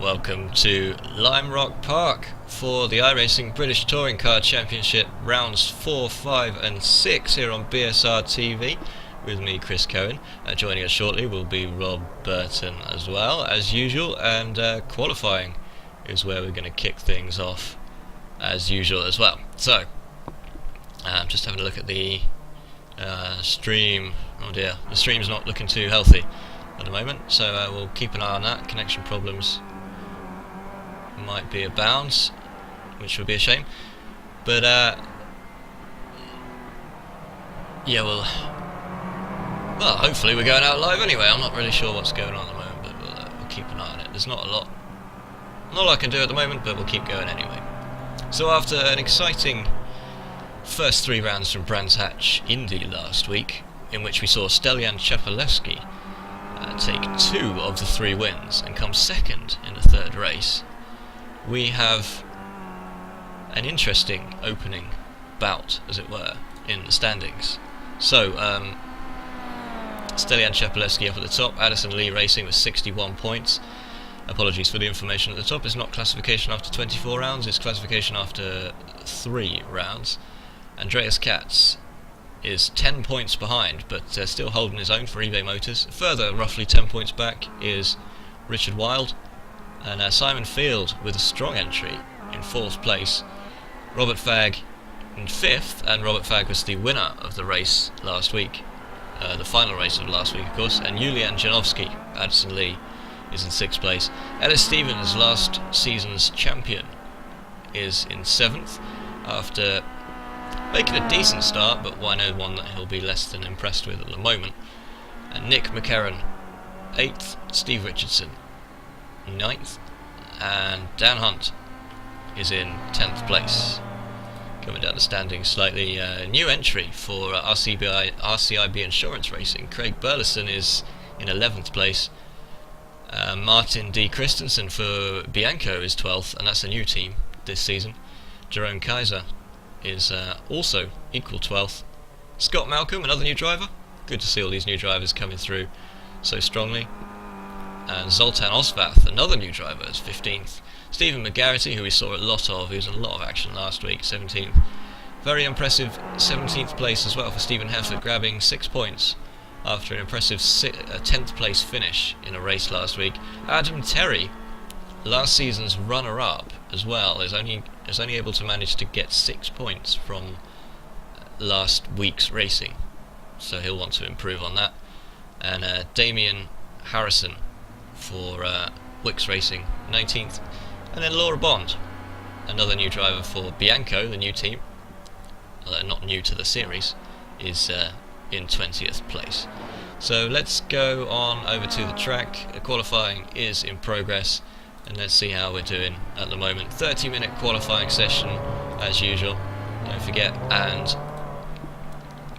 welcome to Lime Rock Park for the iRacing British Touring Car Championship rounds 4, 5 and 6 here on BSR TV with me, Chris Cohen. Joining us shortly will be Rob Burton as well, as usual, and qualifying is where we're going to kick things off as usual as well. So, just having a look at the stream. Oh dear, the stream's not looking too healthy at the moment, so we'll keep an eye on that. Connection problems might be abound, which would be a shame, but yeah, well, hopefully we're going out live anyway. I'm not really sure what's going on at the moment, but we'll keep an eye on it. There's not a lot I can do at the moment, but we'll keep going anyway. So after an exciting first 3 rounds from Brands Hatch Indy last week, in which we saw Stelian Chapalewski take 2 of the 3 wins and come second in the 3rd race, we have an interesting opening bout, as it were, in the standings. So, Stelian Chapalewski up at the top, Addison Lee Racing with 61 points. Apologies for the information at the top, it's not classification after 24 rounds, it's classification after 3 rounds. Andreas Katz is 10 points behind, but still holding his own for eBay Motors. Further, roughly 10 points back, is Richard Wilde, and Simon Field with a strong entry in 4th place. Robert Fagg in 5th, and Robert Fagg was the winner of the race last week, the final race of last week, of course. And Julian Janowski, Addison Lee, is in 6th place. Ellis Stevens, last season's champion, is in 7th after making a decent start, but I know one that he'll be less than impressed with at the moment. And Nick McCarron 8th, Steve Richardson 9th, and Dan Hunt is in 10th place. Coming down the standings slightly, new entry for RCIB Insurance Racing. Craig Burleson is in 11th place. Martin D. Christensen for Bianco is 12th, and that's a new team this season. Jerome Kaiser is also equal 12th. Scott Malcolm, another new driver. Good to see all these new drivers coming through so strongly. And Zoltan Osvath, another new driver, is 15th. Stephen McGarrity, who we saw a lot of, who was in a lot of action last week, 17th. Very impressive 17th place as well for Stephen Hefford, grabbing 6 points after an impressive 10th place finish in a race last week. Adam Terry, last season's runner-up as well, is only able to manage to get 6 points from last week's racing, so he'll want to improve on that. And Damien Harrison for Wicks Racing, 19th. And then Laura Bond, another new driver for Bianco, the new team, not new to the series, is in 20th place. So let's go on over to the track. Qualifying is in progress, and let's see how we're doing at the moment. 30-minute qualifying session as usual, don't forget. And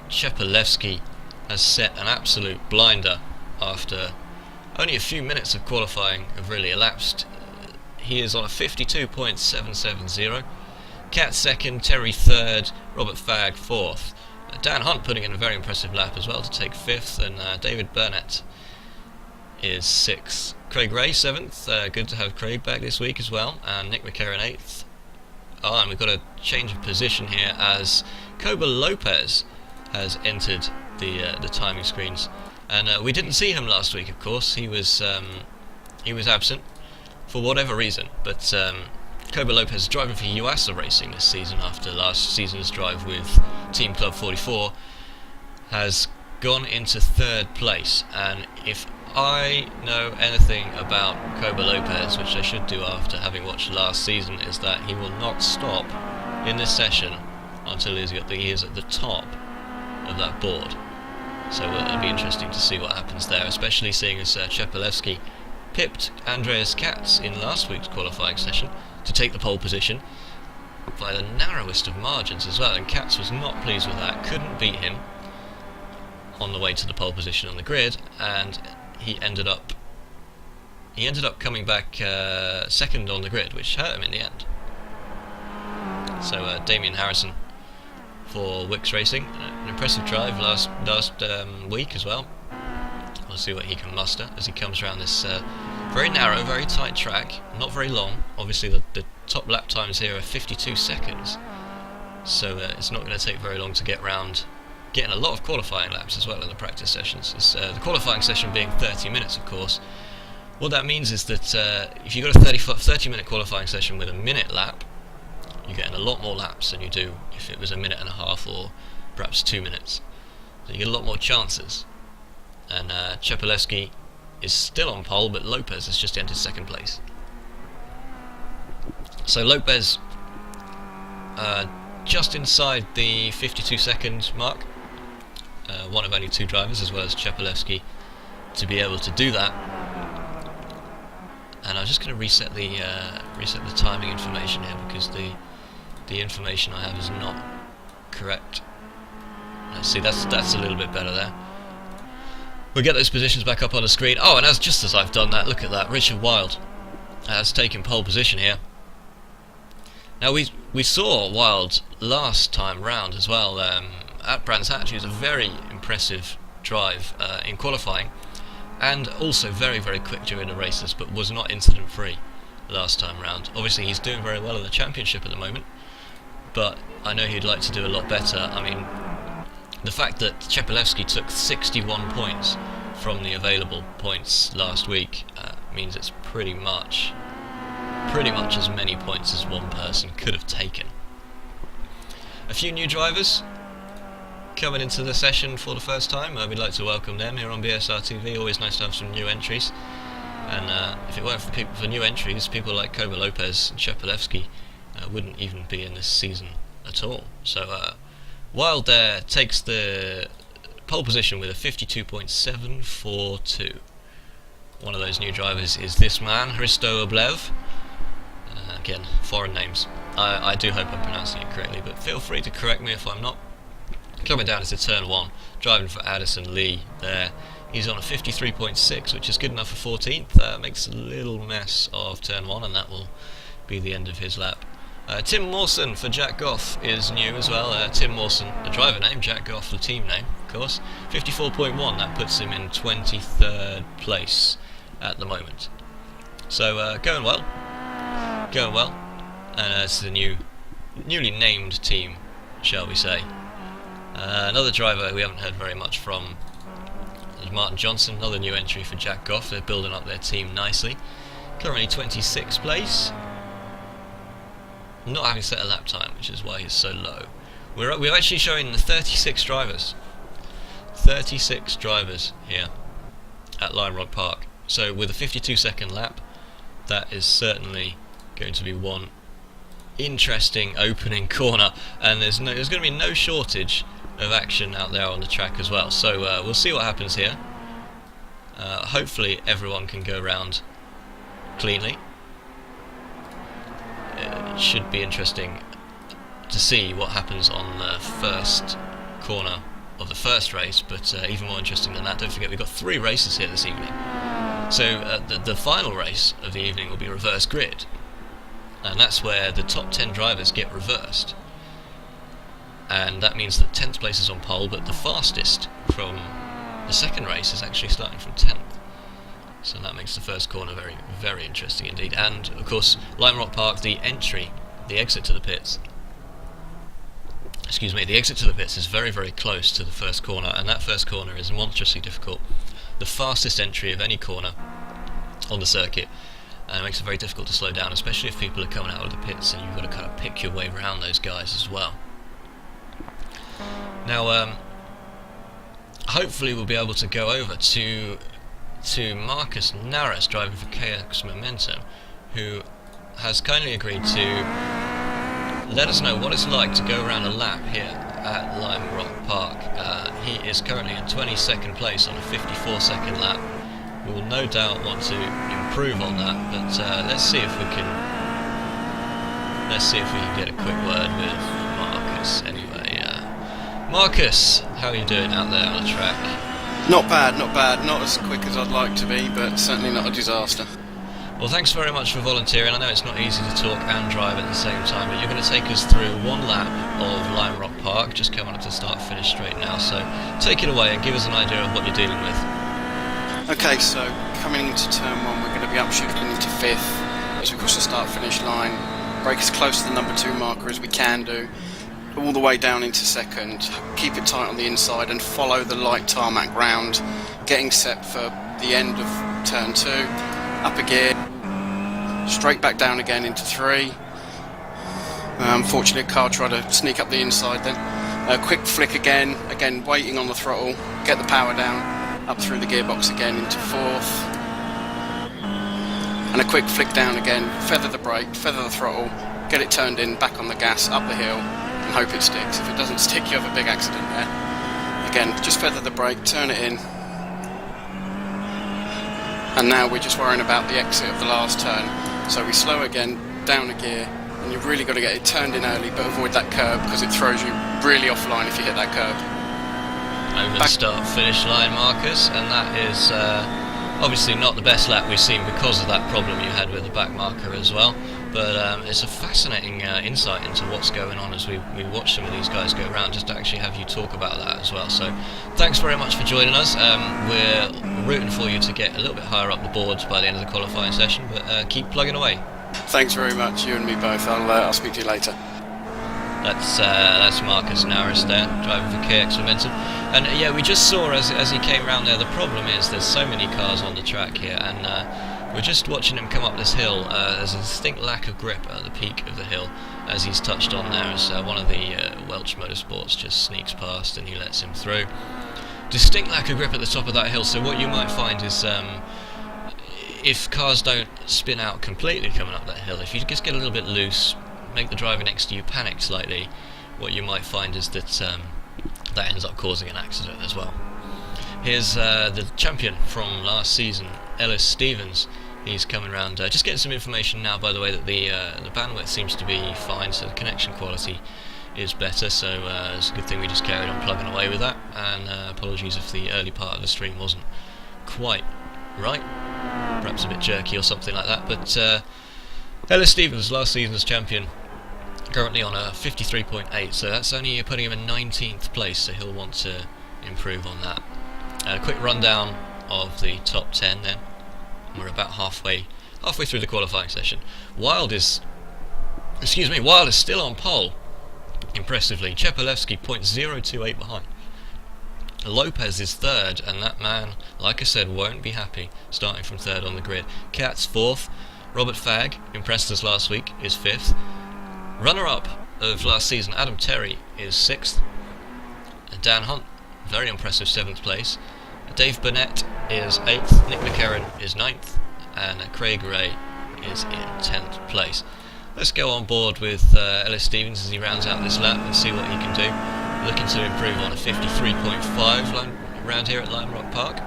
Chapalewski has set an absolute blinder after only a few minutes of qualifying have really elapsed. He is on a 52.770. Cat 2nd, Terry 3rd, Robert Fagg 4th. Dan Hunt putting in a very impressive lap as well to take 5th, and David Burnett is 6th. Craig Ray 7th, good to have Craig back this week as well, and Nick McCarron 8th. And we've got a change of position here as Koba Lopez has entered the timing screens, and we didn't see him last week, of course. He was absent for whatever reason, but Koba Lopez is driving for Yuasa Racing this season after last season's drive with Team Club 44, has gone into 3rd place. And if I know anything about Koba Lopez, which I should do after having watched last season, is that he will not stop in this session until he is at the top of that board. So it'll be interesting to see what happens there, especially seeing as Chapalewski pipped Andreas Katz in last week's qualifying session to take the pole position by the narrowest of margins as well, and Katz was not pleased with that, couldn't beat him on the way to the pole position on the grid, and he ended up coming back 2nd on the grid, which hurt him in the end. So Damien Harrison for Wicks Racing, an impressive drive last week as well. We'll see what he can muster as he comes around this Very narrow, very tight track, not very long. Obviously the top lap times here are 52 seconds, so it's not going to take very long to get round, getting a lot of qualifying laps as well in the practice sessions. It's, the qualifying session being 30 minutes, of course. What that means is that if you've got a 30-minute qualifying session with a minute lap, you're getting a lot more laps than you do if it was a minute and a half or perhaps 2 minutes. So you get a lot more chances. And Chepelewski is still on pole, but Lopez has just entered second place. So Lopez just inside the 52-second mark, one of only 2 drivers, as well as Chepelewski, to be able to do that. And I'm just going to reset the timing information here, because the information I have is not correct. Let's see, that's a little bit better there. We'll get those positions back up on the screen. Oh, and just as I've done that, look at that, Richard Wilde has taken pole position here. Now we saw Wilde last time round as well at Brands Hatch. It was a very impressive drive in qualifying, and also very, very quick during the races, but was not incident free last time round. Obviously he's doing very well in the championship at the moment, but I know he'd like to do a lot better. I mean, the fact that Chepelewski took 61 points from the available points last week means it's pretty much as many points as one person could have taken. A few new drivers coming into the session for the first time. We'd like to welcome them here on BSR TV. Always nice to have some new entries. And if it weren't for new entries, people like Koba Lopez and Chepelewski wouldn't even be in this season at all. So Wilde there takes the pole position with a 52.742. One of those new drivers is this man, Hristo Oblev. Again, foreign names. I do hope I'm pronouncing it correctly, but feel free to correct me if I'm not. Coming down into turn 1, driving for Addison Lee there. He's on a 53.6, which is good enough for 14th. Makes a little mess of turn 1, and that will be the end of his lap. Tim Mawson for Jack Goff is new as well. Tim Mawson, the driver name, Jack Goff, the team name, of course. 54.1, that puts him in 23rd place at the moment. So going well. And it's the newly named team, shall we say. Another driver we haven't heard very much from is Martin Johnson, another new entry for Jack Goff. They're building up their team nicely. Currently 26th place. Not having set a lap time, which is why he's so low. We're actually showing the 36 drivers. 36 drivers here at Lime Rock Park. So with a 52-second lap, that is certainly going to be one interesting opening corner, and there's going to be no shortage of action out there on the track as well. So we'll see what happens here. Hopefully everyone can go around cleanly. It should be interesting to see what happens on the first corner of the first race, but even more interesting than that, don't forget we've got 3 races here this evening. So the final race of the evening will be reverse grid, and that's where the top 10 drivers get reversed, and that means that 10th place is on pole, but the fastest from the second race is actually starting from 10th. So that makes the first corner very, very interesting indeed. And of course, Lime Rock Park, the exit to the pits. The exit to the pits is very, very close to the first corner, and that first corner is monstrously difficult. The fastest entry of any corner on the circuit, and it makes it very difficult to slow down, especially if people are coming out of the pits and you've got to kind of pick your way around those guys as well. Now, hopefully we'll be able to go over to Marcus Naras, driving for KX Momentum, who has kindly agreed to let us know what it's like to go around a lap here at Lime Rock Park. He is currently in 22nd place on a 54-second lap. We will no doubt want to improve on that, but let's see if we can get a quick word with Marcus anyway. Marcus, how are you doing out there on the track? Not bad. Not as quick as I'd like to be, but certainly not a disaster. Well, thanks very much for volunteering. I know it's not easy to talk and drive at the same time, but you're going to take us through one lap of Lime Rock Park, just coming up to start-finish straight now. So take it away and give us an idea of what you're dealing with. Okay, so coming into turn 1, we're going to be up shifting into 5th as we cross the start-finish line. Brake as close to the number 2 marker as we can do, all the way down into 2nd. Keep it tight on the inside and follow the light tarmac round, getting set for the end of turn 2. Up a gear, straight back down again into 3. Unfortunately, a car tried to sneak up the inside then. A quick flick again waiting on the throttle, get the power down, up through the gearbox again into 4th. And a quick flick down again, feather the brake, feather the throttle, get it turned in, back on the gas, up the hill, and hope it sticks. If it doesn't stick, you have a big accident there. Again, just feather the brake, turn it in. And now we're just worrying about the exit of the last turn. So we slow again, down a gear, and you've really got to get it turned in early, but avoid that curb because it throws you really offline if you hit that curb. Over the start-finish line markers, and that is obviously not the best lap we've seen because of that problem you had with the back marker as well. But it's a fascinating insight into what's going on as we watch some of these guys go around, just to actually have you talk about that as well. So thanks very much for joining us. We're rooting for you to get a little bit higher up the boards by the end of the qualifying session, but keep plugging away. Thanks very much, you and me both. I'll speak to you later. That's Marcus Naris there, driving for KX Momentum. And yeah, we just saw as he came round there, the problem is there's so many cars on the track here, and we're just watching him come up this hill. There's a distinct lack of grip at the peak of the hill, as he's touched on there, as one of the Welch Motorsports just sneaks past and he lets him through. Distinct lack of grip at the top of that hill, so what you might find is if cars don't spin out completely coming up that hill, if you just get a little bit loose, make the driver next to you panic slightly, what you might find is that that ends up causing an accident as well. Here's the champion from last season, Ellis Stevens. He's coming around, just getting some information now, by the way, that the bandwidth seems to be fine, so the connection quality is better, so it's a good thing we just carried on plugging away with that, and apologies if the early part of the stream wasn't quite right, perhaps a bit jerky or something like that, but Ellis Stevens, last season's champion, currently on a 53.8, so that's only putting him in 19th place, so he'll want to improve on that. A quick rundown of the top 10 then. We're about halfway through the qualifying session. Wild is still on pole, impressively. Chepalewski 0.028 behind. Lopez is third, and that man, like I said, won't be happy starting from third on the grid. Katz fourth. Robert Fagg, impressed us last week, is fifth. Runner-up of last season, Adam Terry, is sixth. Dan Hunt, very impressive seventh place. Dave Burnett is 8th, Nick McCarran is 9th, and Craig Ray is in 10th place. Let's go on board with Ellis Stevens as he rounds out this lap and see what he can do. Looking to improve on a 53.5 round here at Lime Rock Park.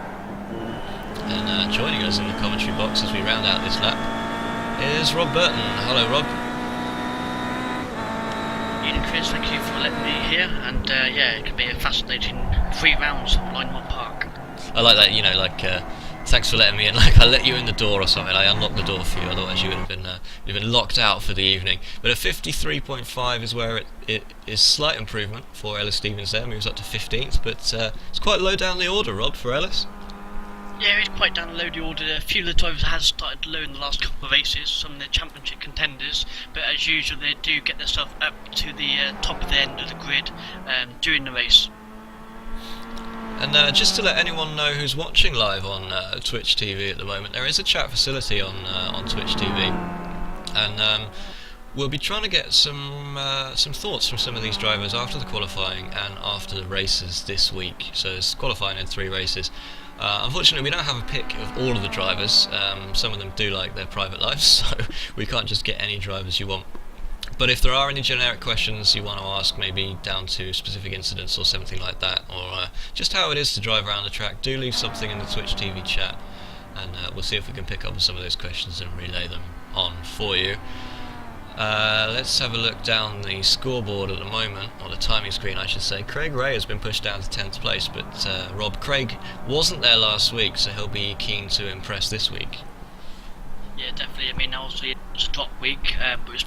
And joining us in the commentary box as we round out this lap is Rob Burton. Hello, Rob. Ian, Chris, thank you for letting me here, and yeah, it could be a fascinating 3 rounds at Lime Rock Park. I like that, you know, like, thanks for letting me in, like I let you in the door or something, I unlocked the door for you, otherwise you would have been locked out for the evening. But a 53.5 is where it is slight improvement for Ellis Stevens there, moves up to 15th, but it's quite low down the order, Rob, for Ellis. Yeah, it's quite down the low the order. A few of the drivers have started low in the last couple of races, some of the championship contenders, but as usual they do get themselves up to the top of the end of the grid during the race. And just to let anyone know who's watching live on Twitch TV at the moment, there is a chat facility on Twitch TV, and we'll be trying to get some thoughts from some of these drivers after the qualifying and after the races this week. So it's qualifying in 3 races. Unfortunately, we don't have a pick of all of the drivers. Some of them do like their private lives, so we can't just get any drivers you want. But if there are any generic questions you want to ask, maybe down to specific incidents or something like that, or just how it is to drive around the track, do leave something in the Twitch TV chat, and we'll see if we can pick up on some of those questions and relay them on for you. Let's have a look down the scoreboard at the moment, or the timing screen I should say. Craig Ray has been pushed down to 10th place, but Rob, Craig wasn't there last week, so he'll be keen to impress this week. Yeah, definitely. I mean, obviously it's a drop week, but it's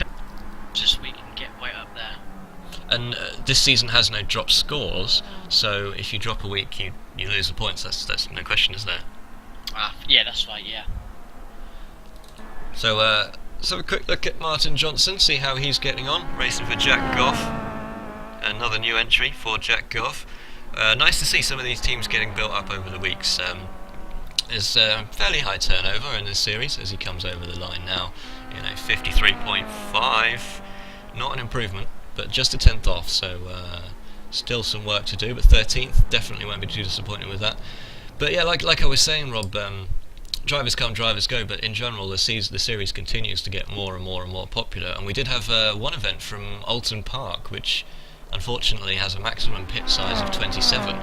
this week and get right up there. And this season has no drop scores, so if you drop a week, you lose the points. That's no question, is there? Yeah, that's right. Yeah. So let's have a quick look at Martin Johnson, see how he's getting on, racing for Jack Goff. Another new entry for Jack Goff. Nice to see some of these teams getting built up over the weeks. There's fairly high turnover in this series as he comes over the line now. 53.5, not an improvement, but just a 10th off, so still some work to do, but 13th, definitely won't be too disappointed with that. But yeah, like I was saying, Rob, drivers come, drivers go, but in general the series continues to get more and more and more popular, and we did have one event from Alton Park, which unfortunately has a maximum pit size of 27,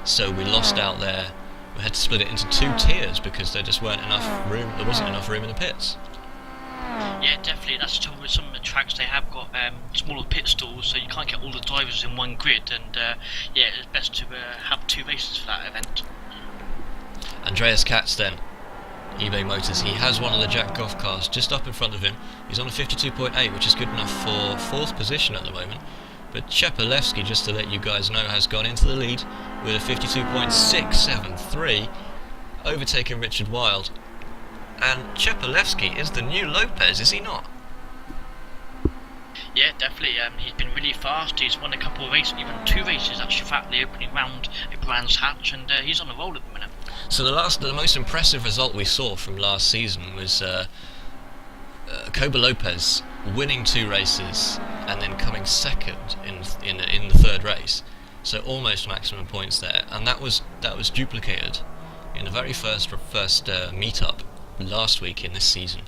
so we lost out there. We had to split it into 2 tiers because there just weren't enough room. There wasn't enough room in the pits. Yeah, definitely. That's true with some of the tracks. They have got smaller pit stalls, so you can't get all the drivers in one grid. And yeah, it's best to have 2 races for that event. Andreas Katz then, eBay Motors. He has one of the Jack Goff cars just up in front of him. He's on a 52.8, which is good enough for 4th position at the moment. But Chepalewski, just to let you guys know, has gone into the lead with a 52.673, overtaking Richard Wilde. And Chepalewski is the new Lopez, is he not? Yeah, definitely. He's been really fast. He's won a couple of races, even 2 races actually throughout the opening round at Brands Hatch, and he's on a roll at the minute. So the most impressive result we saw from last season was Koba Lopez winning 2 races and then coming second in the 3rd race. So almost maximum points there, and that was duplicated in the very first meetup last week in this season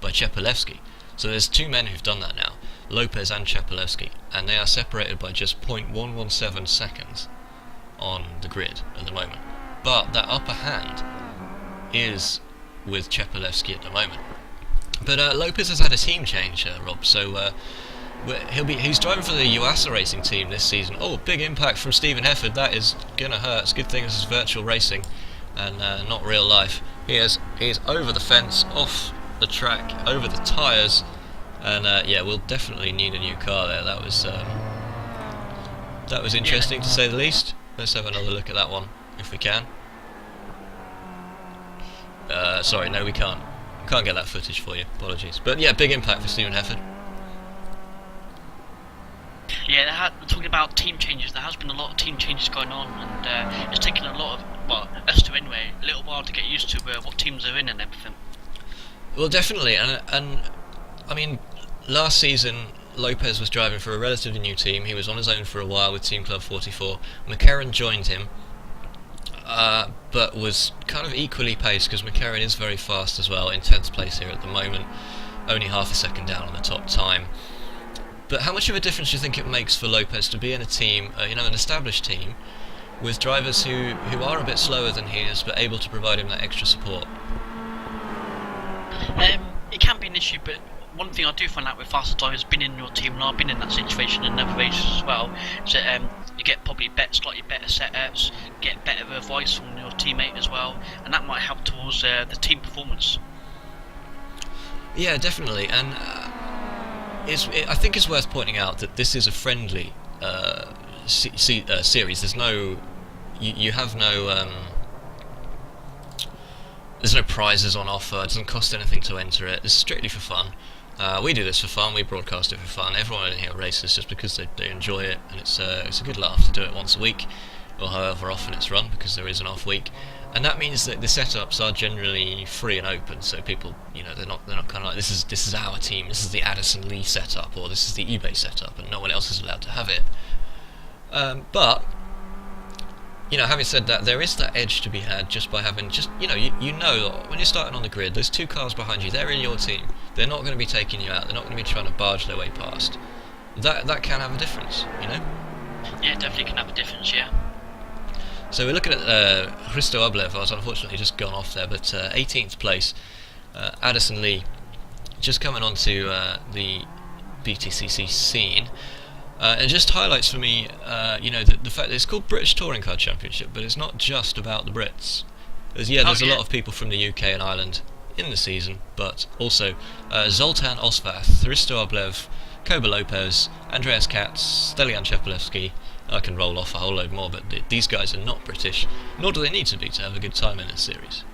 by Chepalewski. So there's 2 men who've done that now, Lopez and Chepalewski, and they are separated by just 0.117 seconds on the grid at the moment. But that upper hand is with Chepalewski at the moment. But Lopez has had a team change, Rob, so he's driving for the Yuasa Racing team this season. Oh, big impact from Stephen Hefford. That is gonna hurt. It's a good thing this is virtual racing and not real life. He is over the fence, off the track, over the tyres, and yeah, we'll definitely need a new car there. That was interesting, to say the least. Let's have another look at that one if we can. Sorry, no, we can't. Can't get that footage for you. Apologies. But yeah, big impact for Stephen Hefford. Yeah, talking about team changes, there has been a lot of team changes going on, and it's taken a lot of, well, us two anyway, a little while to get used to what teams are in and everything. Well, definitely, and I mean, last season Lopez was driving for a relatively new team. He was on his own for a while with Team Club 44. McCarran joined him, but was kind of equally paced because McCarran is very fast as well, in 10th place here at the moment, only half a second down on the top time. But how much of a difference do you think it makes for Lopez to be in a team, an established team, with drivers who are a bit slower than he is, but able to provide him that extra support? It can be an issue, but one thing I do find out with faster drivers been in your team, and I've been in that situation in other races as well, is that you get probably slightly better setups, get better advice from your teammate as well, and that might help towards the team performance. Yeah, definitely, and I think it's worth pointing out that this is a friendly series. There's no, you have no, there's no prizes on offer. It doesn't cost anything to enter it. It's strictly for fun. We do this for fun. We broadcast it for fun. Everyone in here races just because they enjoy it, and it's a good laugh to do it once a week, or however often it's run, because there is an off week. And that means that the setups are generally free and open, so people, they're not kind of like, this is our team, this is the Addison Lee setup, or this is the eBay setup, and no one else is allowed to have it. But having said that, there is that edge to be had just by having when you're starting on the grid, there's 2 cars behind you, they're in your team, they're not going to be taking you out, they're not going to be trying to barge their way past. That can have a difference, Yeah, definitely can have a difference, yeah. So we're looking at Hristo Oblev, has unfortunately just gone off there, but 18th place, Addison Lee, just coming onto the BTCC scene. And just highlights for me, the fact that it's called British Touring Car Championship, but it's not just about the Brits. There's a lot of people from the UK and Ireland in the season, but also Zoltan Osvath, Hristo Oblev, Koba Lopez, Andreas Katz, Stelian Chepalewski. I can roll off a whole load more, but these guys are not British, nor do they need to be to have a good time in this series.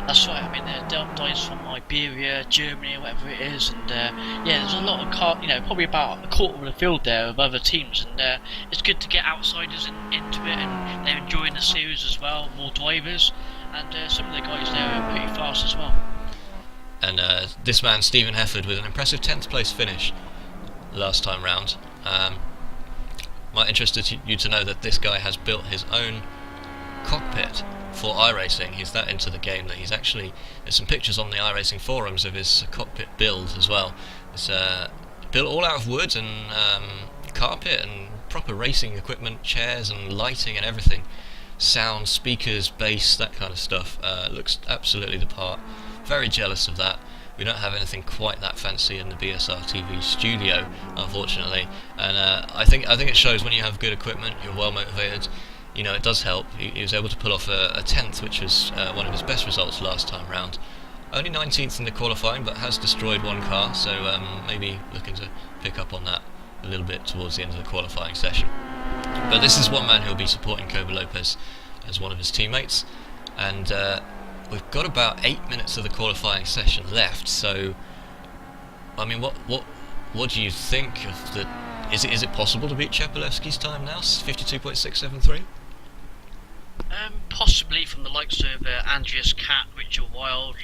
That's right. I mean, there are guys from Iberia, Germany, whatever it is, and yeah, there's a lot of probably about a quarter of the field there of other teams, and it's good to get outsiders into it, and they're enjoying the series as well. More drivers, and some of the guys there are pretty fast as well. And this man, Stephen Hefford, with an impressive 10th place finish last time round. Might interest you to know that this guy has built his own cockpit for iRacing. He's that into the game that there's some pictures on the iRacing forums of his cockpit build as well. It's built all out of wood and carpet and proper racing equipment, chairs and lighting and everything. Sound, speakers, bass, that kind of stuff. Looks absolutely the part. Very jealous of that. We don't have anything quite that fancy in the BSR TV studio, unfortunately, and I think it shows when you have good equipment, you're well motivated. You know, it does help. He was able to pull off a 10th, which was one of his best results last time round. Only 19th in the qualifying, but has destroyed one car, so maybe looking to pick up on that a little bit towards the end of the qualifying session. But this is one man who will be supporting Kobe Lopez as one of his teammates, and we've got about 8 minutes of the qualifying session left. So, I mean, what do you think of the? Is it possible to beat Chepalewski's time now? 52.673. Possibly from the likes of Andreas Cat, Richard Wild,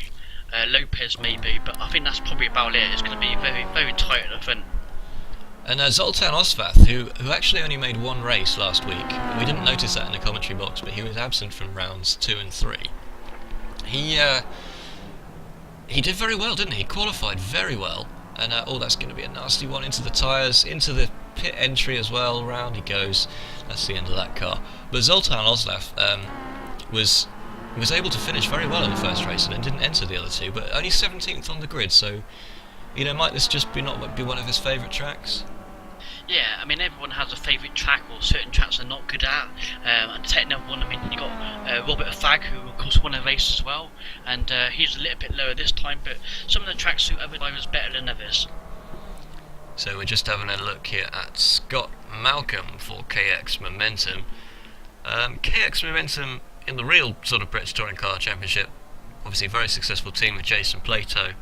Lopez maybe, but I think that's probably about it. It's going to be very, very tight at the front. And Zoltan Osvath, who actually only made one race last week, we didn't notice that in the commentary box, but he was absent from rounds 2 and 3. He did very well, didn't he? He qualified very well, and that's going to be a nasty one into the tyres, into the pit entry as well. Round he goes. That's the end of that car. But Zoltan Osvath was able to finish very well in the first race and didn't enter the other two, but only 17th on the grid. So, you know, might this just be one of his favourite tracks? Yeah, I mean, everyone has a favourite track, or certain tracks they're not good at. And to take another one, I mean, you got Robert Fag, who of course won a race as well, and he's a little bit lower this time, but some of the tracks suit other drivers better than others. So we're just having a look here at Scott Malcolm for KX Momentum. KX Momentum in the real sort of British Touring Car Championship, obviously a very successful team with Jason Plato.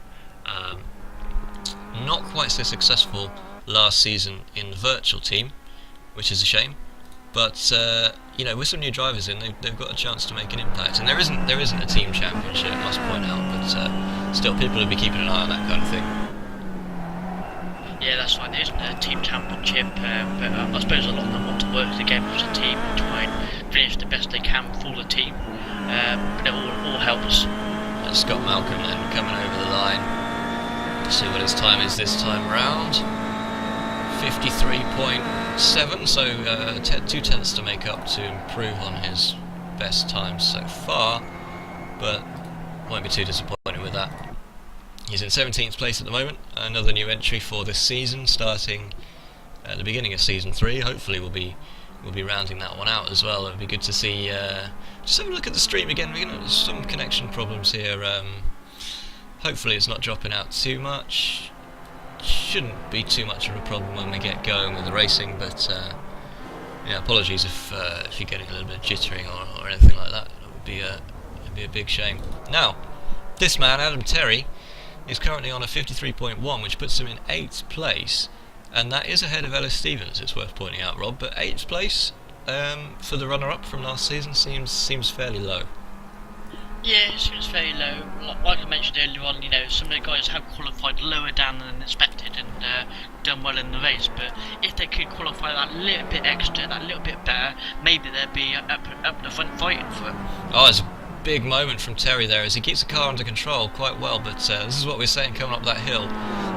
Not quite so successful last season in the virtual team, which is a shame. But you know, with some new drivers in, they've got a chance to make an impact. And there isn't a team championship, I must point out, but still, people will be keeping an eye on that kind of thing. Yeah, that's right. There isn't a team championship, but I suppose a lot of them want to work together as a team and try and finish the best they can for the team. But it all helps. And Scott Malcolm then coming over the line. Let's see what his time is this time round. 53.7, so 2/10 to make up to improve on his best time so far, but won't be too disappointed with that. He's in 17th place at the moment, another new entry for this season, starting at the beginning of Season 3. Hopefully we'll be rounding that one out as well. It would be good to see, just have a look at the stream again. We're going to some connection problems here. Hopefully it's not dropping out too much. Shouldn't be too much of a problem when we get going with the racing, but yeah, apologies if you're getting a little bit jittery or anything like that. It would be a big shame. Now, this man, Adam Terry, is currently on a 53.1, which puts him in 8th place, and that is ahead of Ellis Stevens, it's worth pointing out, Rob, but 8th place for the runner-up from last season seems fairly low. Yeah, it seems very low. Like I mentioned earlier on, you know, some of the guys have qualified lower down than expected and done well in the race, but if they could qualify that little bit extra, that little bit better, maybe they'd be up the front fighting for it. Oh, it's a big moment from Terry there as he keeps the car under control quite well, but this is what we're saying coming up that hill.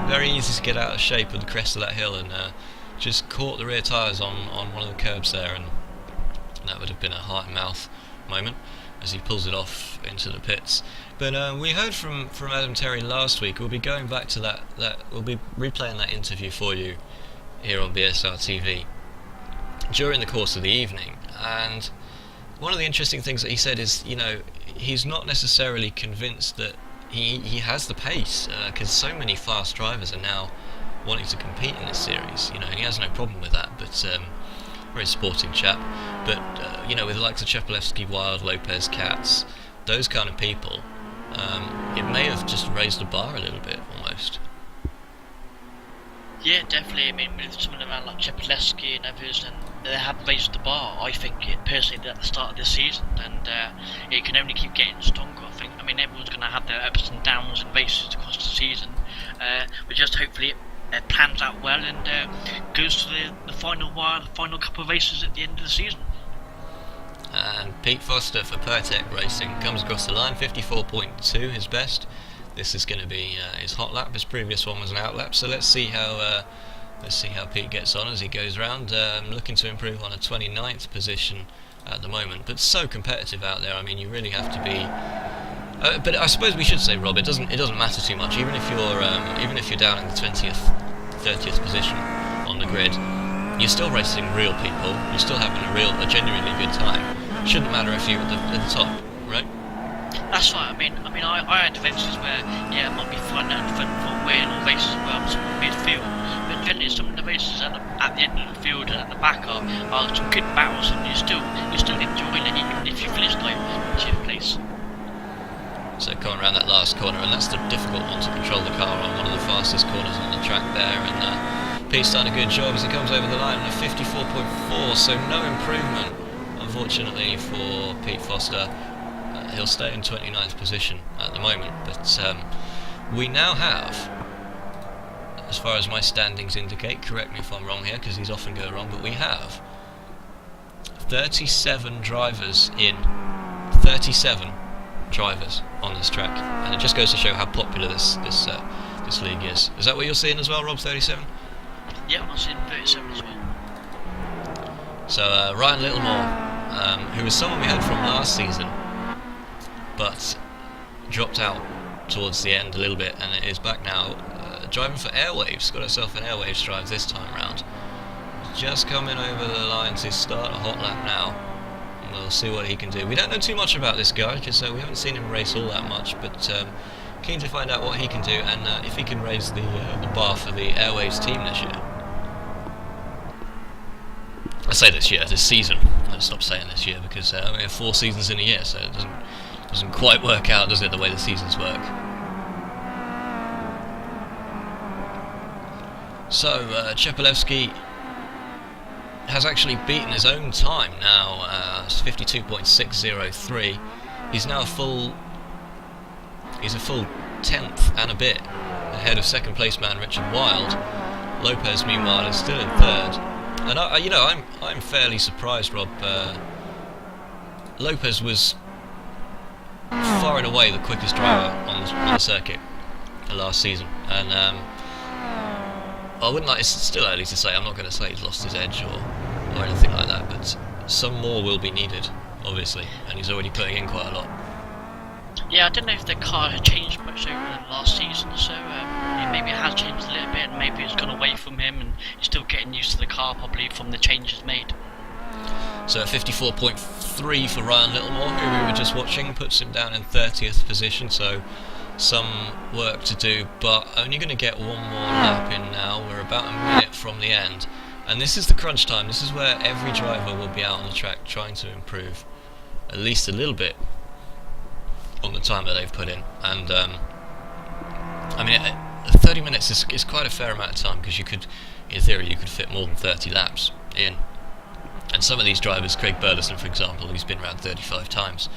Very easy to get out of shape with the crest of that hill, and just caught the rear tyres on one of the curbs there, and that would have been a heart and mouth moment as he pulls it off into the pits. But we heard from Adam Terry last week. We'll be going back to that we'll be replaying that interview for you here on BSR TV during the course of the evening. And one of the interesting things that he said is, you know, he's not necessarily convinced that he has the pace, because so many fast drivers are now wanting to compete in this series. You know, he has no problem with that, but very sporting chap. But you know, with the likes of Chepalewski, Wild, Lopez, Katz, those kind of people, it may have just raised the bar a little bit, almost. Yeah, definitely. I mean, with someone around like Chepelewski and others, and they have raised the bar, I think, personally, at the start of this season, and it can only keep getting stronger, I think. I mean, everyone's going to have their ups and downs in races across the season, but just hopefully it plans out well and goes to the final while, the final couple of races at the end of the season. And Pete Foster for Pertec Racing comes across the line, 54.2 his best. This is going to be his hot lap. His previous one was an out lap, so let's see how Pete gets on as he goes round. Looking to improve on a 29th position at the moment, but so competitive out there. I mean, you really have to be. But I suppose we should say, Rob, it doesn't matter too much. Even if you're down in the 20th, 30th position on the grid, you're still racing real people. You're still having a genuinely good time. Shouldn't matter if you're at the top, right? That's right. I mean, I had races where, yeah, I might be front foot wheel, or races where I'm sort of midfield. But generally, some of the races at the end of the field and at the back are some good battles, and you're still enjoying it, even if you finish like 10th place. So coming around that last corner, and that's the difficult one to control the car on, one of the fastest corners on the track there, and Pete's done a good job as he comes over the line on a 54.4, so no improvement, unfortunately, for Pete Foster. He'll stay in 29th position at the moment, but we now have, as far as my standings indicate, correct me if I'm wrong here, because these often go wrong, but we have 37 drivers in, 37 drivers on this track, and it just goes to show how popular this league is. Is that what you're seeing as well, Rob? 37? Yeah, I'm seeing 37 as well. So Ryan Littlemore, who was someone we had from last season, but dropped out towards the end a little bit, and it is back now, driving for Airwaves. Got herself an Airwaves drive this time round. Just coming over the line to start a hot lap now. We'll see what he can do. We don't know too much about this guy, because we haven't seen him race all that much, but keen to find out what he can do, and if he can raise the bar for the Airwaves team this year. I say this season. I'll stop saying this year, because we have 4 seasons in a year, so it doesn't quite work out, does it, the way the seasons work. So Chepelewski has actually beaten his own time now. It's 52.603. He's now a full 10th and a bit ahead of second place man Richard Wilde. Lopez, meanwhile, is still in third. And I'm fairly surprised, Rob. Lopez was far and away the quickest driver on the circuit last season, and I wouldn't like. It's still early to say. I'm not going to say he's lost his edge or anything like that, but some more will be needed, obviously, and he's already putting in quite a lot. Yeah, I don't know if the car had changed much over the last season, so maybe it has changed a little bit, and maybe it's gone away from him, and he's still getting used to the car probably from the changes made. So 54.3 for Ryan Littlemore, who we were just watching, puts him down in 30th position, so some work to do, but only going to get one more lap in now. We're about a minute from the end, and this is the crunch time. This is where every driver will be out on the track trying to improve at least a little bit on the time that they've put in, and 30 minutes is quite a fair amount of time, because in theory you could fit more than 30 laps in. And some of these drivers, Craig Burleson for example, he's been around 35 times,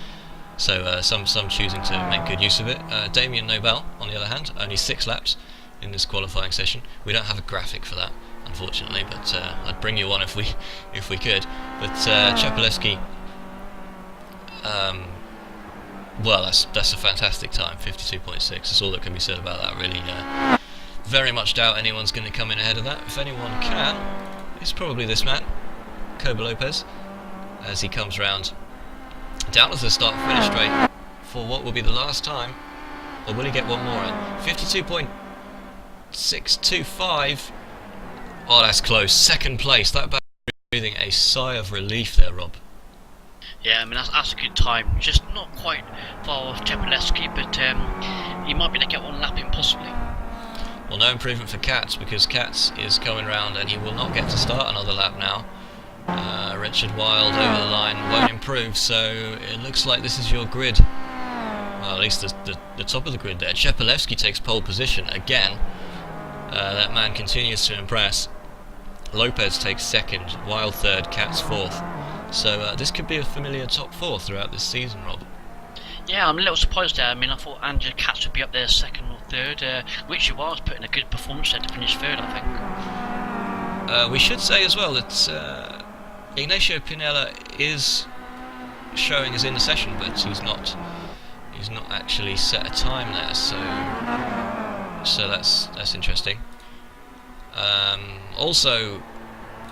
so some choosing to make good use of it. Damien Nobel, on the other hand, only 6 laps in this qualifying session. We don't have a graphic for that, unfortunately, but I'd bring you one if we could. But Chepelewski, well, that's a fantastic time, 52.6. That's all that can be said about that, really. Very much doubt anyone's going to come in ahead of that. If anyone can, it's probably this man, Kobe Lopez, as he comes round down to the start-finish straight for what will be the last time, or will he get one more in? 52.625. Oh, that's close. Second place. That back breathing a sigh of relief there, Rob. Yeah, I mean, that's a good time. Just not quite far off Chepelewski, but he might be able to get one lap in, possibly. Well, no improvement for Katz, because Katz is coming round and he will not get to start another lap now. Richard Wilde over the line won't improve, so it looks like this is your grid. well, at least the top of the grid there. Chepelevsky takes pole position again. That man continues to impress. Lopez takes second, Wild third, Katz fourth. So this could be a familiar top four throughout this season, Rob. Yeah, I'm a little surprised there. I mean, I thought Andrew Katz would be up there second or third. Richie was putting a good performance there to finish third, I think. We should say as well that Ignacio Pinella is showing us in the session, but he's not actually set a time there. So that's interesting. Also,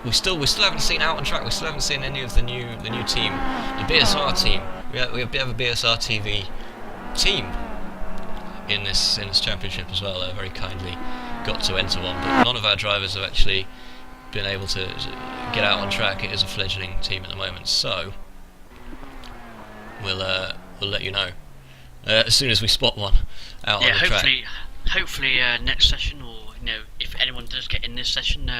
we still haven't seen out on track. We still haven't seen any of the new team, the BSR team. We have a BSR TV team in this championship as well. Very kindly got to enter one, but none of our drivers have actually been able to get out on track. It is a fledgling team at the moment, so we'll let you know as soon as we spot one out on the track. Hopefully next session, or if anyone does get in this session,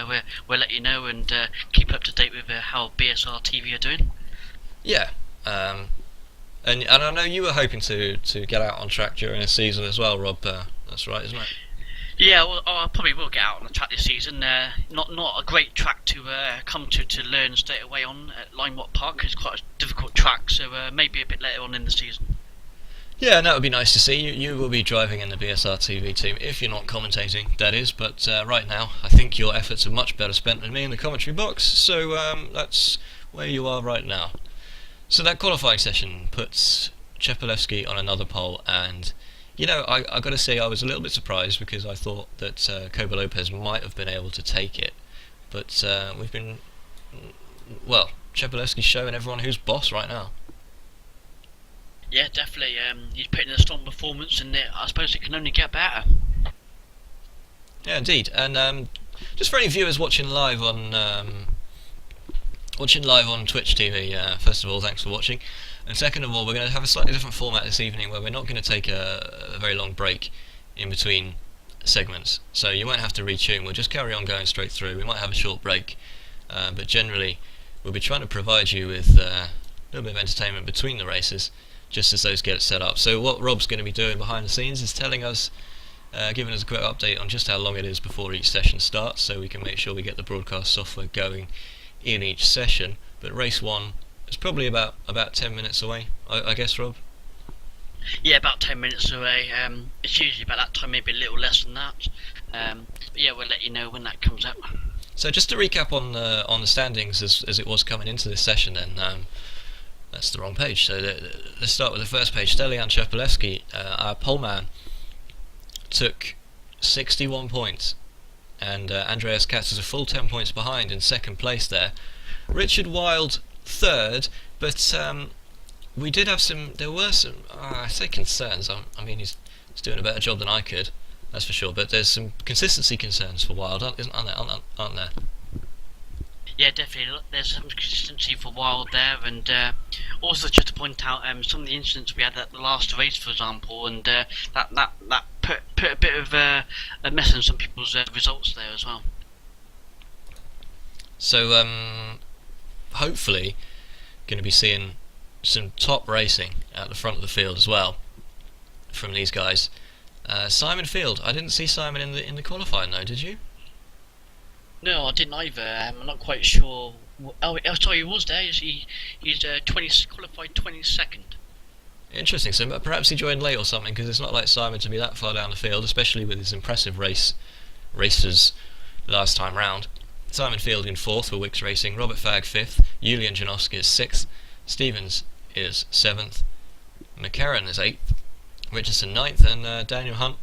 we'll let you know and keep up to date with how BSR TV are doing. Yeah, and I know you were hoping to get out on track during the season as well, Rob. That's right, isn't it? Yeah, well, I probably will get out on the track this season. Not a great track to come to learn straight away on at Linemott Park. It's quite a difficult track, so maybe a bit later on in the season. Yeah, and that would be nice to see. You will be driving in the BSR TV team, if you're not commentating, that is. But right now, I think your efforts are much better spent than me in the commentary box, so that's where you are right now. So that qualifying session puts Chepelevsky on another pole, and I got to say I was a little bit surprised because I thought that Kobe Lopez might have been able to take it, but Chepelevsky's showing everyone who's boss right now. Yeah, definitely. He's putting in a strong performance, and I suppose it can only get better. Yeah, indeed. And just for any viewers watching live on Twitch TV, first of all, thanks for watching. And second of all, we're going to have a slightly different format this evening, where we're not going to take a very long break in between segments. So you won't have to retune. We'll just carry on going straight through. We might have a short break, but generally we'll be trying to provide you with a little bit of entertainment between the races, just as those get set up. So what Rob's going to be doing behind the scenes is telling us, giving us a quick update on just how long it is before each session starts, so we can make sure we get the broadcast software going in each session. But race 1 is probably about 10 minutes away, I guess, Rob? Yeah, about 10 minutes away. It's usually about that time, maybe a little less than that. But yeah, we'll let you know when that comes up. So just to recap on the standings as it was coming into this session, then that's the wrong page. So let's start with the first page. Stelian Chepelevsky, our poleman, took 61 points, and Andreas Katz is a full 10 points behind in second place there. Richard Wild third, but we did have there were some, I say concerns. I mean, he's doing a better job than I could, that's for sure. But there's some consistency concerns for Wild, aren't there? Yeah, definitely. There's some consistency for Wild there, and also just to point out some of the incidents we had at the last race, for example, and that put a bit of a mess in some people's results there as well. So hopefully, going to be seeing some top racing at the front of the field as well from these guys. Simon Field, I didn't see Simon in the qualifying though, did you? No, I didn't either. I'm not quite sure. Oh, sorry, he was there. He's qualified 22nd. Interesting. So perhaps he joined late or something, because it's not like Simon to be that far down the field, especially with his impressive races last time round. Simon Field in 4th for Wix Racing, Robert Fagg 5th, Julian Janowski is 6th, Stevens is 7th, McCarran is 8th, Richardson 9th, and Daniel Hunt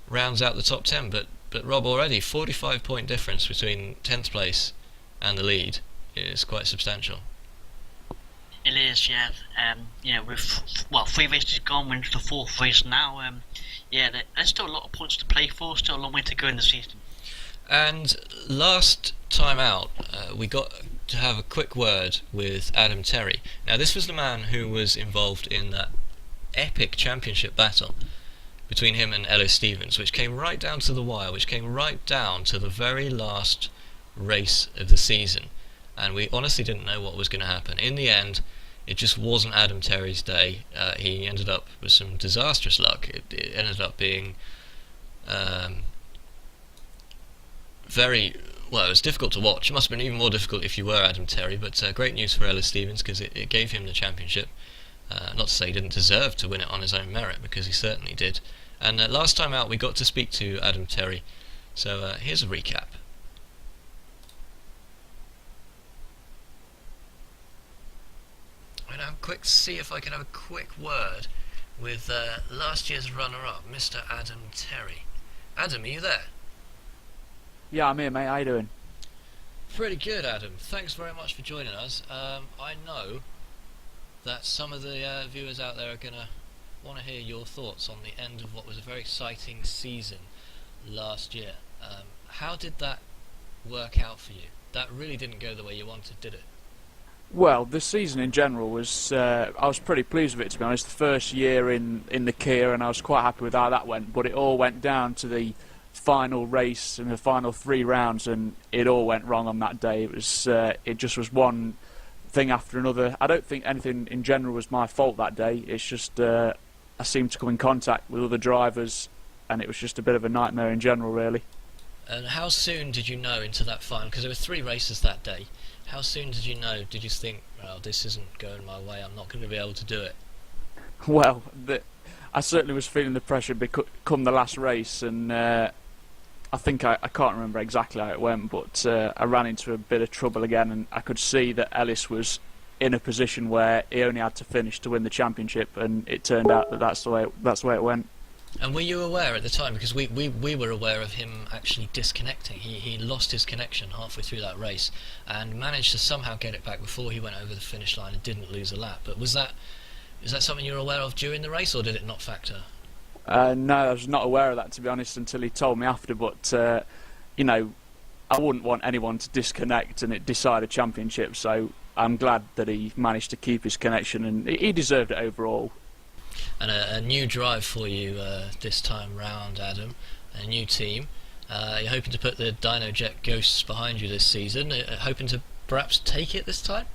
rounds out the top 10. But Rob, already 45 point difference between 10th place and the lead is quite substantial. It is, yeah. With 3 races gone, we're into the 4th race now. There's still a lot of points to play for, still a long way to go in the season. And last time out, we got to have a quick word with Adam Terry. Now, this was the man who was involved in that epic championship battle between him and Ellis Stevens, which came right down to the wire, which came right down to the very last race of the season, and we honestly didn't know what was going to happen. In the end, it just wasn't Adam Terry's day. He ended up with some disastrous luck. It ended up being very well. It was difficult to watch. It must have been even more difficult if you were Adam Terry. But great news for Ellis Stevens, because it gave him the championship. Not to say he didn't deserve to win it on his own merit, because he certainly did. And last time out we got to speak to Adam Terry, so here's a recap. I'm going to see if I can have a quick word with last year's runner-up, Mr. Adam Terry. Adam, are you there? Yeah, I'm here, mate. How you doing? Pretty good, Adam. Thanks very much for joining us. I know that some of the viewers out there are going to want to hear your thoughts on the end of what was a very exciting season last year. How did that work out for you? That really didn't go the way you wanted, did it? Well, the season in general was, I was pretty pleased with it, to be honest. The first year in the Kia, and I was quite happy with how that went, but it all went down to the final race and the final 3 rounds, and it all went wrong on that day. It just was one thing after another. I don't think anything in general was my fault that day. It's just I seemed to come in contact with other drivers, and it was just a bit of a nightmare in general, really. And how soon did you know into that final? Because there were 3 races that day. How soon did you know? Did you think, well, this isn't going my way, I'm not going to be able to do it? Well, I certainly was feeling the pressure come the last race, and I think I can't remember exactly how it went, but I ran into a bit of trouble again, and I could see that Ellis was in a position where he only had to finish to win the championship, and it turned out that that's the way it went. And were you aware at the time, because we were aware of him actually disconnecting. He lost his connection halfway through that race and managed to somehow get it back before he went over the finish line and didn't lose a lap. But is that something you were aware of during the race, or did it not factor? No, I was not aware of that, to be honest, until he told me after, but you know, I wouldn't want anyone to disconnect and it decide a championship, so I'm glad that he managed to keep his connection, and he deserved it overall. And a new drive for you this time round, Adam. A new team. You're hoping to put the DynoJet Ghosts behind you this season. Hoping to perhaps take it this time?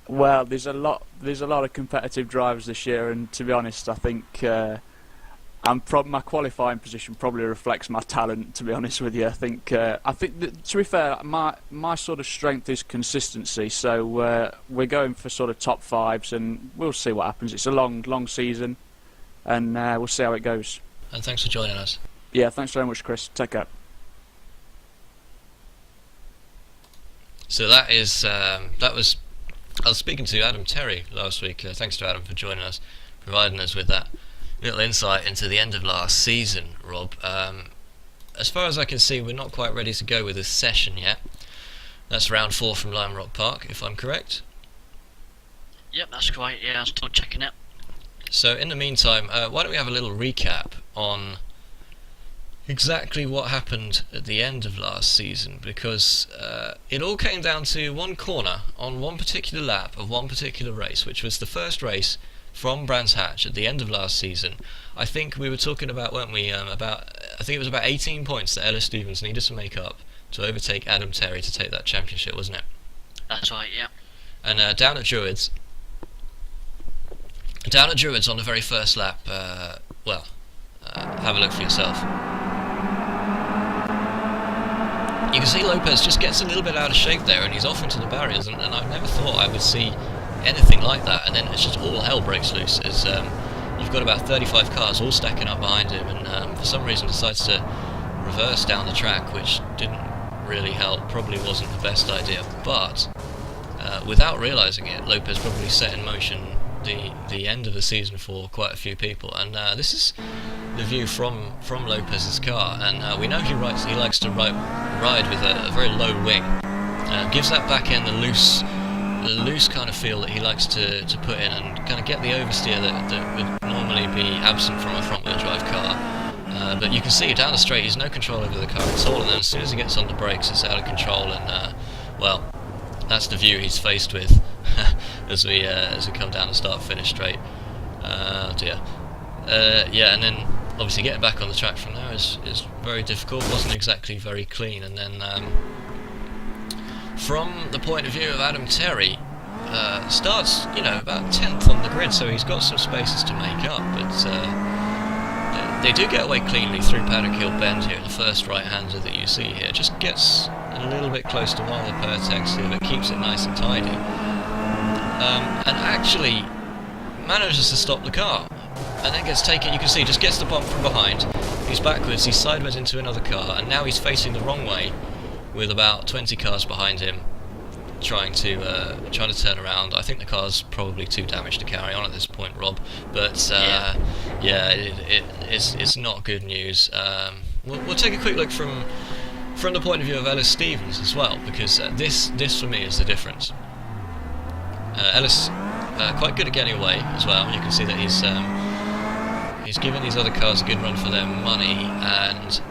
Well, there's a lot of competitive drivers this year, and to be honest, I think my qualifying position probably reflects my talent. To be honest with you, I think that, to be fair, my sort of strength is consistency. So we're going for sort of top 5s, and we'll see what happens. It's a long season, and we'll see how it goes. And thanks for joining us. Yeah, thanks very much, Chris. Take care. So that was. I was speaking to Adam Terry last week. Thanks to Adam for joining us, providing us with that little insight into the end of last season, Rob. As far as I can see, we're not quite ready to go with this session yet. That's round 4 from Lime Rock Park, if I'm correct. Yep, that's right. Yeah, I'm still checking it. So in the meantime, why don't we have a little recap on exactly what happened at the end of last season, because it all came down to one corner on one particular lap of one particular race, which was the first race from Brands Hatch at the end of last season. I think we were talking about, weren't we, I think it was about 18 points that Ellis Stevens needed to make up to overtake Adam Terry to take that championship, wasn't it? That's right, yeah. And down at Druids on the very first lap, have a look for yourself. You can see Lopez just gets a little bit out of shape there, and he's off into the barriers, and I never thought I would see anything like that, and then it's just all hell breaks loose as you've got about 35 cars all stacking up behind him, and for some reason decides to reverse down the track, which didn't really help, probably wasn't the best idea, but without realising it, Lopez probably set in motion the end of the season for quite a few people, and this is the view from Lopez's car, and we know he likes to ride with a very low wing, gives that back end the loose kind of feel that he likes to put in, and kind of get the oversteer that would normally be absent from a front wheel drive car, but you can see down the straight he's no control over the car at all, and then as soon as he gets on the brakes it's out of control, and well, that's the view he's faced with as we come down the start-finish straight. Dear. Yeah, and then obviously getting back on the track from there is very difficult, wasn't exactly very clean, and then from the point of view of Adam Terry, starts, about 10th on the grid, so he's got some spaces to make up, but they do get away cleanly through Paddock Hill Bend here, the first right-hander that you see here. Just gets a little bit close to one of the Pertex here, but keeps it nice and tidy. And actually manages to stop the car, and then gets taken, you can see, just gets the bump from behind. He's backwards, he's sideways into another car, and now he's facing the wrong way with about 20 cars behind him, trying to turn around. I think the car's probably too damaged to carry on at this point, Rob. But it's not good news. We'll take a quick look from the point of view of Ellis Stevens as well, because this for me is the difference. Ellis quite good at getting away as well. You can see that he's given these other cars a good run for their money and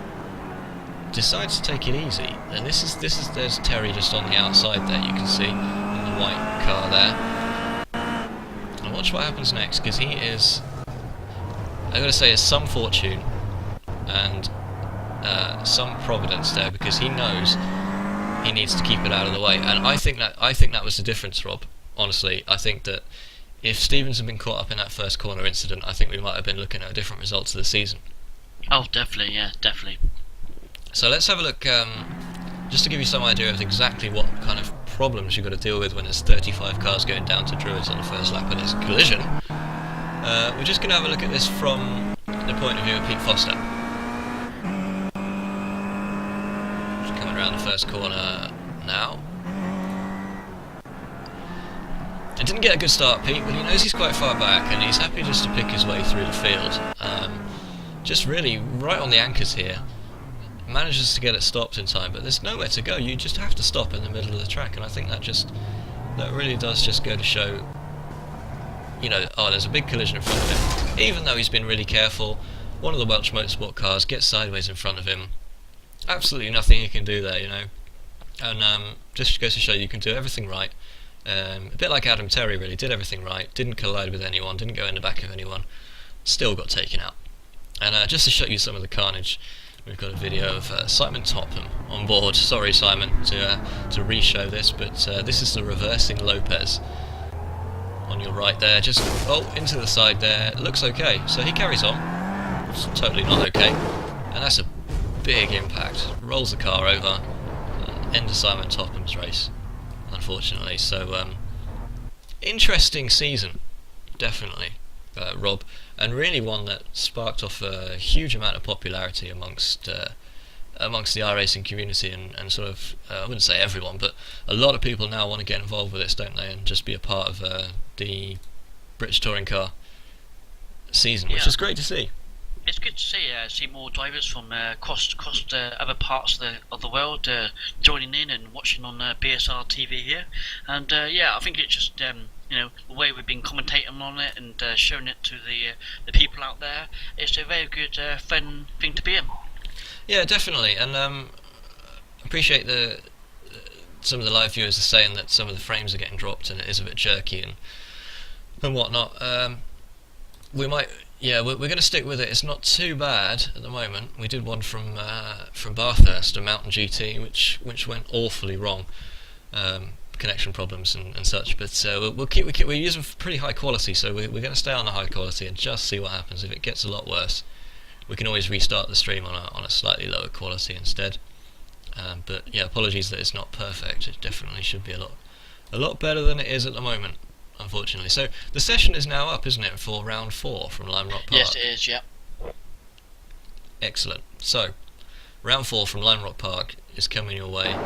decides to take it easy. And there's Terry just on the outside there, you can see, in the white car there. And watch what happens next, because he is, I've got to say, is some fortune and some providence there, because he knows he needs to keep it out of the way. And I think that was the difference, Rob. Honestly, I think that if Stevens had been caught up in that first corner incident, I think we might have been looking at a different result to the season. Oh, definitely, yeah, definitely. So let's have a look, just to give you some idea of exactly what kind of problems you've got to deal with when there's 35 cars going down to Druids on the first lap of this collision. We're just going to have a look at this from the point of view of Pete Foster. Just coming around the first corner now. It didn't get a good start, Pete, but he knows he's quite far back and he's happy just to pick his way through the field. Just really right on the anchors here. Manages to get it stopped in time, but there's nowhere to go. You just have to stop in the middle of the track, and I think that really does just go to show, there's a big collision in front of him. Even though he's been really careful, one of the Welsh Motorsport cars gets sideways in front of him. Absolutely nothing he can do there, And just goes to show you can do everything right. A bit like Adam Terry, really, did everything right, didn't collide with anyone, didn't go in the back of anyone, still got taken out. And just to show you some of the carnage, we've got a video of Simon Topham on board. Sorry, Simon, to re-show this, but this is the reversing Lopez on your right there. Just into the side there. Looks okay. So he carries on. It's totally not okay, and that's a big impact. Rolls the car over. End of Simon Topham's race, unfortunately. So interesting season, definitely. Rob, and really one that sparked off a huge amount of popularity amongst the iRacing community and sort of, I wouldn't say everyone, but a lot of people now want to get involved with this, don't they, and just be a part of the British Touring Car season, which is great to see. It's good to see more drivers from across other parts of the world joining in and watching on BSR TV here, and I think it's just the way we've been commentating on it and showing it to the people out there. It's a very good, fun thing to be in. Yeah, definitely, and appreciate some of the live viewers are saying that some of the frames are getting dropped and it is a bit jerky and whatnot. We're going to stick with it. It's not too bad at the moment. We did one from Bathurst, a Mountain GT, which went awfully wrong. Connection problems and such, but we're using pretty high quality, so we're going to stay on the high quality and just see what happens. If it gets a lot worse, we can always restart the stream on a slightly lower quality instead. But yeah, apologies that it's not perfect. It definitely should be a lot better than it is at the moment, unfortunately. So the session is now up, isn't it, for round 4 from Lime Rock Park? Yes, it is. Yeah. Excellent. So round 4 from Lime Rock Park is coming your way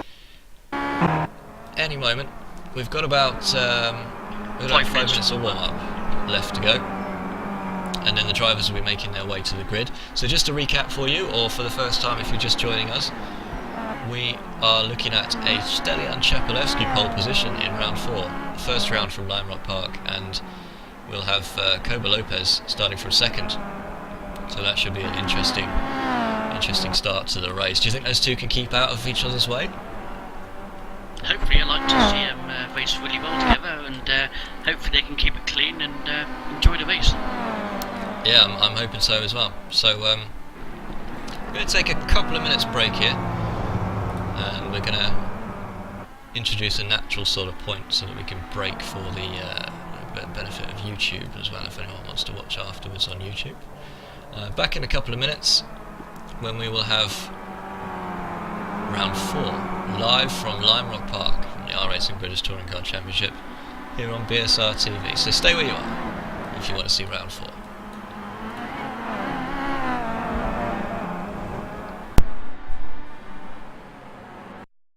any moment. We've got about 5 minutes of warm-up left to go, and then the drivers will be making their way to the grid. So just to recap for you, or for the first time if you're just joining us, we are looking at a Stelian Chapelewski pole position in round 4, the first round from Lime Rock Park, and we'll have Koba Lopez starting from second. So that should be an interesting start to the race. Do you think those two can keep out of each other's way? Hopefully, I'd like to see them race really well together, and hopefully they can keep it clean and enjoy the race. Yeah, I'm hoping so as well. So we're going to take a couple of minutes break here, and we're going to introduce a natural sort of point so that we can break for the benefit of YouTube as well, if anyone wants to watch afterwards on YouTube. Back in a couple of minutes when we will have round 4 live from Lime Rock Park from the iRacing British Touring Car Championship here on BSR TV. So stay where you are if you want to see round 4.